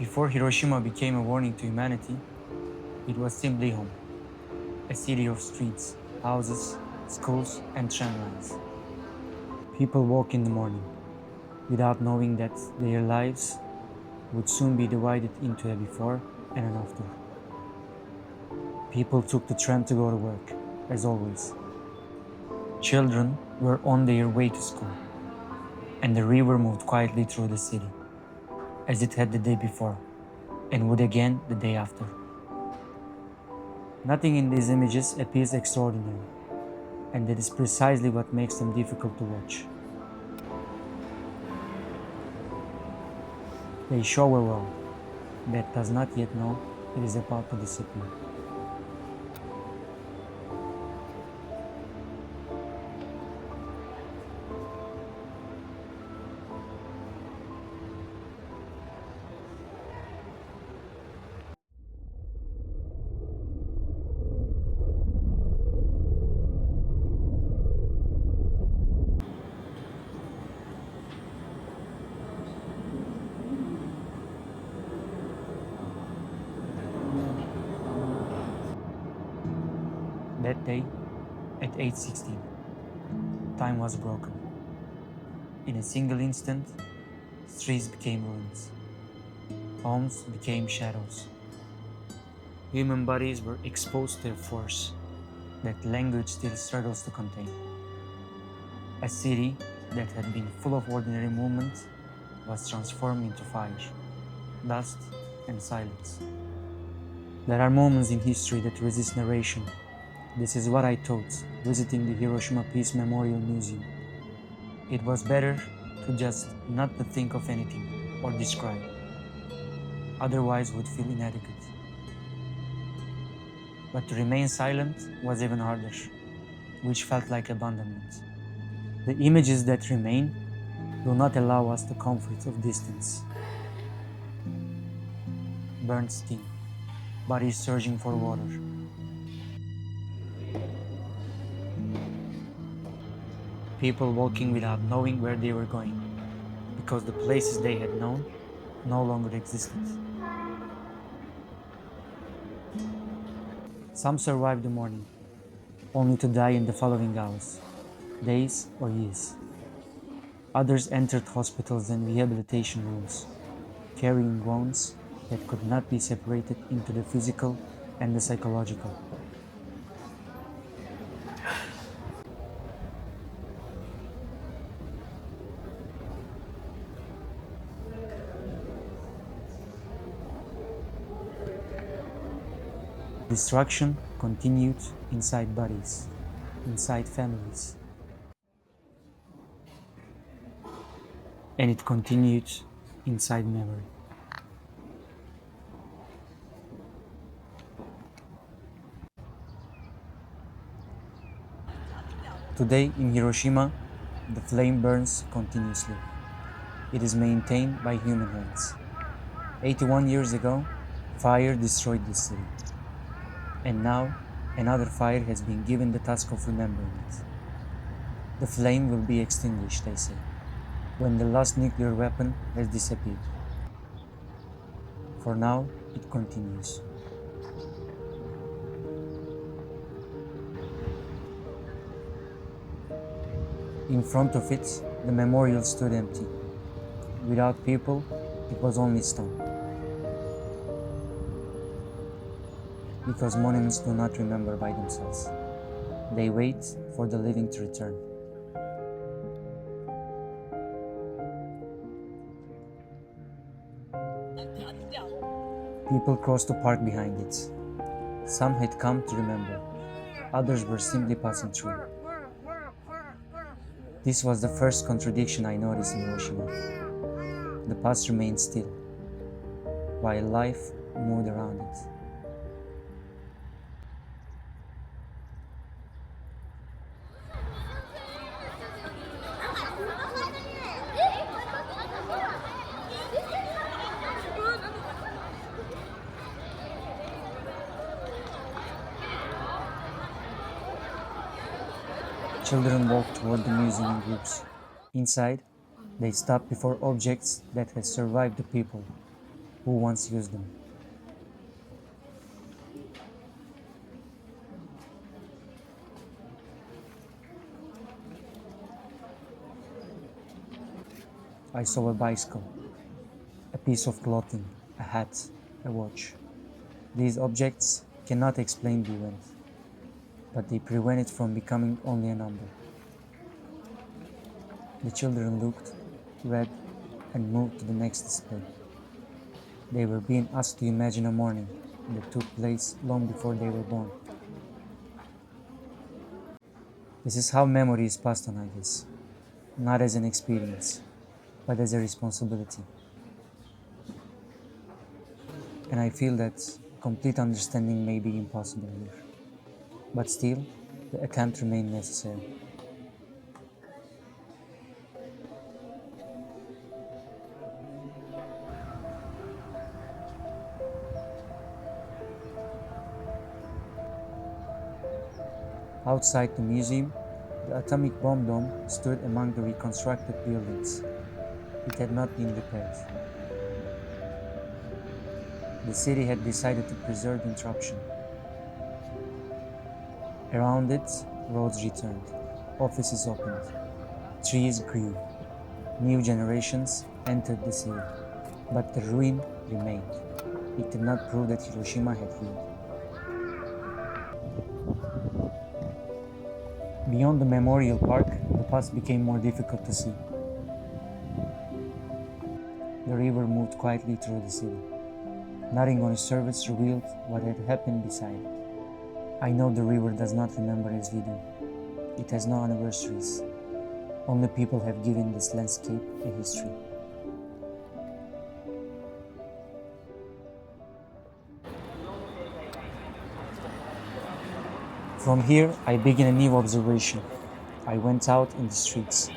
Before Hiroshima became a warning to humanity, it was simply home, a city of streets, houses, schools, and tram lines. People walk in the morning without knowing that their lives would soon be divided into a before and an after. People took the tram to go to work, as always. Children were on their way to school, and the river moved quietly through the city, as it had the day before, and would again the day after. Nothing in these images appears extraordinary, and that is precisely what makes them difficult to watch. They show a world that does not yet know it is about to disappear. That day, at 8:16, time was broken. In a single instant, streets became ruins. Homes became shadows. Human bodies were exposed to a force that language still struggles to contain. A city that had been full of ordinary movement was transformed into fire, dust, and silence. There are moments in history that resist narration. This is what I thought visiting the Hiroshima Peace Memorial Museum. It was better to just not to think of anything or describe, otherwise would feel inadequate. But to remain silent was even harder, which felt like abandonment. The images that remain do not allow us the comfort of distance. Burnt skin, bodies searching for water. People walking without knowing where they were going, because the places they had known no longer existed. Some survived the morning, only to die in the following hours, days or years. Others entered hospitals and rehabilitation rooms, carrying wounds that could not be separated into the physical and the psychological. Destruction continued inside bodies, inside families, and it continued inside memory. Today in Hiroshima, the flame burns continuously. It is maintained by human hands. 81 years ago, fire destroyed this city. And now, another fire has been given the task of remembering it. The flame will be extinguished, they say, when the last nuclear weapon has disappeared. For now, it continues. In front of it, the memorial stood empty. Without people, it was only stone. Because monuments do not remember by themselves. They wait for the living to return. People crossed the park behind it. Some had come to remember. Others were simply passing through. This was the first contradiction I noticed in Hiroshima. The past remained still, while life moved around it. Children walked toward the museum in groups. Inside, they stopped before objects that had survived the people, who once used them. I saw a bicycle, a piece of clothing, a hat, a watch. These objects cannot explain the event, but they prevent it from becoming only a number. The children looked, read, and moved to the next display. They were being asked to imagine a morning that took place long before they were born. This is how memory is passed on, I guess. Not as an experience, but as a responsibility. And I feel that complete understanding may be impossible here. But still, the attempt remained necessary. Outside the museum, the atomic bomb dome stood among the reconstructed buildings. It had not been repaired. The city had decided to preserve the interruption. Around it, roads returned, offices opened, trees grew, new generations entered the city. But the ruin remained. It did not prove that Hiroshima had healed. Beyond the memorial park, the past became more difficult to see. The river moved quietly through the city. Nothing on its surface revealed what had happened beside it. I know the river does not remember its video. It has no anniversaries. Only people have given this landscape a history. From here, I began a new observation. I went out in the streets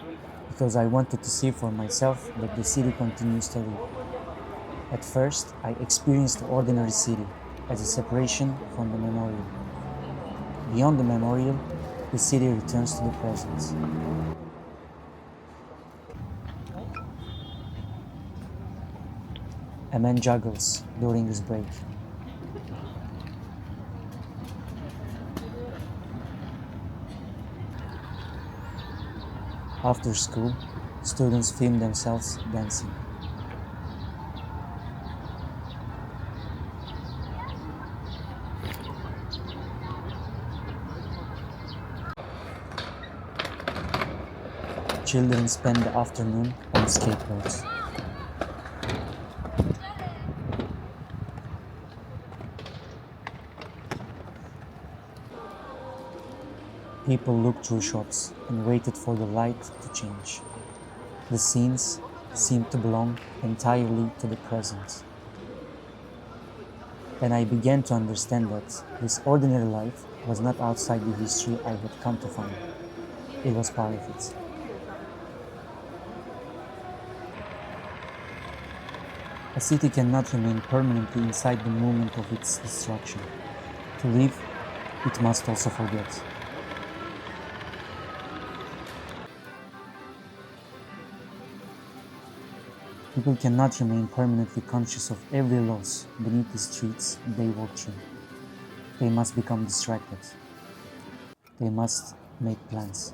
because I wanted to see for myself that the city continues to live. At first, I experienced the ordinary city as a separation from the memorial. Beyond the memorial, the city returns to the present. A man juggles during his break. After school, students film themselves dancing. Children spend the afternoon on skateboards. People looked through shops and waited for the light to change. The scenes seemed to belong entirely to the present. And I began to understand that this ordinary life was not outside the history I had come to find. It was part of it. A city cannot remain permanently inside the moment of its destruction. To live, it must also forget. People cannot remain permanently conscious of every loss beneath the streets they walk through. They must become distracted. They must make plans.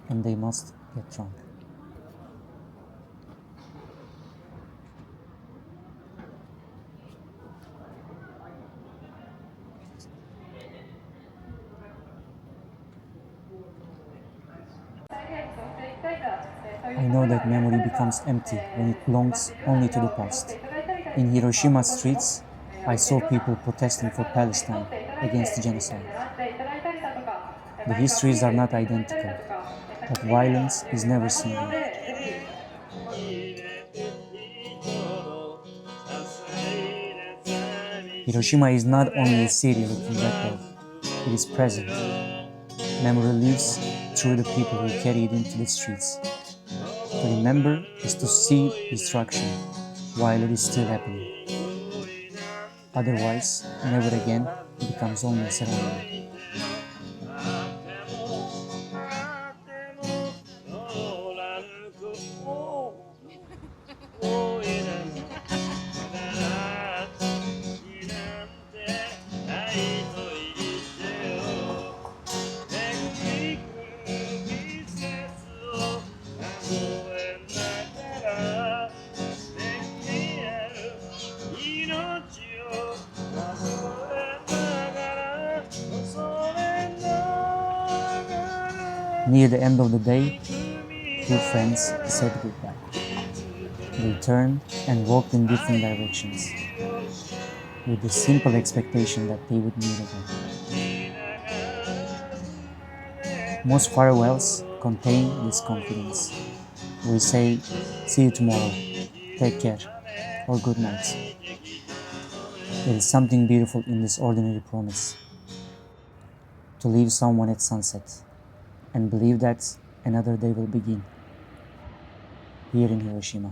And they must get drunk. I know that memory becomes empty when it belongs only to the past. In Hiroshima streets, I saw people protesting for Palestine against genocide. The histories are not identical, but violence is never singular. Hiroshima is not only a city looking backward, it is present. Memory lives through the people who carry it into the streets. To remember is to see destruction while it is still happening. Otherwise, never again becomes only a ceremony. Near the end of the day, two friends said goodbye. They turned and walked in different directions, with the simple expectation that they would meet again. Most farewells contain this confidence. We say, "See you tomorrow," "Take care," or "Good night." There is something beautiful in this ordinary promise to leave someone at sunset and believe that another day will begin here in Hiroshima.